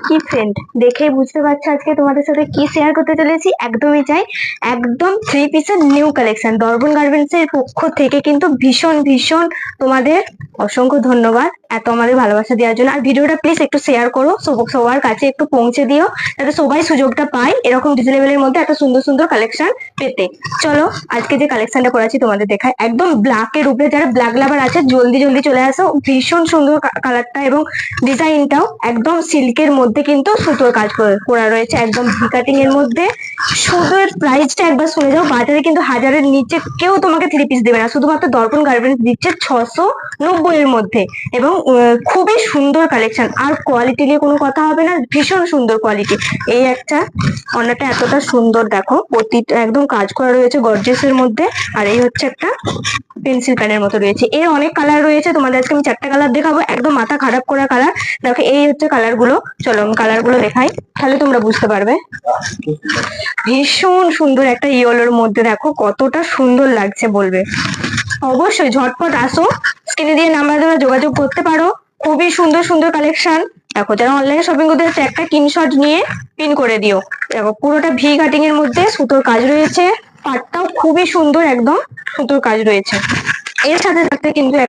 কি ফ্রেন্ড, দেখেই বুঝতে পারছো আজকে তোমাদের সাথে কি শেয়ার করতে চলেছি। একদমই চাই, একদম থ্রি পিসের নিউ কালেকশন দর্পণ গার্মেন্টস এর পক্ষ থেকে, কিন্তু ভীষণ ভীষণ তোমাদের অসংখ্য ধন্যবাদ এত আমাদের ভালোবাসা দেওয়ার জন্য। আর ভিডিওটা প্লিজ একটু শেয়ার করো, সবার কাছে একটু পৌঁছে দিও, যাতে সবাই সুযোগটা পায় এরকম রিজনেবলের মধ্যে এত সুন্দর সুন্দর কালেকশন পেতে। চলো আজকে যে কালেকশনটা করেছি তোমাদের দেখায়, একদম ব্ল্যাকের উপরে, যারা ব্ল্যাক লাভার আছে জলদি জলদি চলে আসো। ভীষণ সুন্দর কালারটা এবং ডিজাইনটাও একদম সিল্কের মধ্যে কিন্তু সুতোর কাজ করা রয়েছে, একদম ভি কাটিং এর মধ্যে। সুতোর প্রাইসটা একবার শুনে যাও, বাজারে কিন্তু হাজারের নিচে কেউ তোমাকে থ্রি পিস দেবে না, শুধুমাত্র দর্পণ গার্মেন্টস দিচ্ছে 690 এর মধ্যে। এবং খুবই সুন্দর কালেকশন, আর কোয়ালিটি নিয়ে কোনো কথা হবে না, ভীষণ সুন্দর কোয়ালিটি। এই একটা অন্যটা এতটা সুন্দর, দেখো প্রতিটা একদম কাজ করা রয়েছে গর্জিয়াসের মধ্যে। আর এই হচ্ছে একটা পেন্সিল প্যানের মতো রয়েছে। এর অনেক কালার রয়েছে, তোমাদের আজকে আমি 4টা কালার দেখাবো, একদম মাথা খারাপ করা কালার। দেখো এই হচ্ছে কালার গুলো, চলো আমি কালার গুলো দেখাই, তাহলে তোমরা বুঝতে পারবে। ভীষণ সুন্দর একটা ইয়েলোর মধ্যে, দেখো কতটা সুন্দর লাগছে বলবে। অবশ্যই ঝটপট আসো, স্ক্রিনে দিয়ে নাম্বার দ্বারা যোগাযোগ করতে পারো। খুবই সুন্দর সুন্দর কালেকশন। দেখো যারা অনলাইনে শপিং করতে যাচ্ছে, একটা স্ক্রিনশট নিয়ে পিন করে দিও। দেখো পুরোটা ভি কাটিং এর মধ্যে সুতোর কাজ রয়েছে, পাটটাও খুবই সুন্দর, একদম সুতোর কাজ রয়েছে। এর সাথে সাথে কিন্তু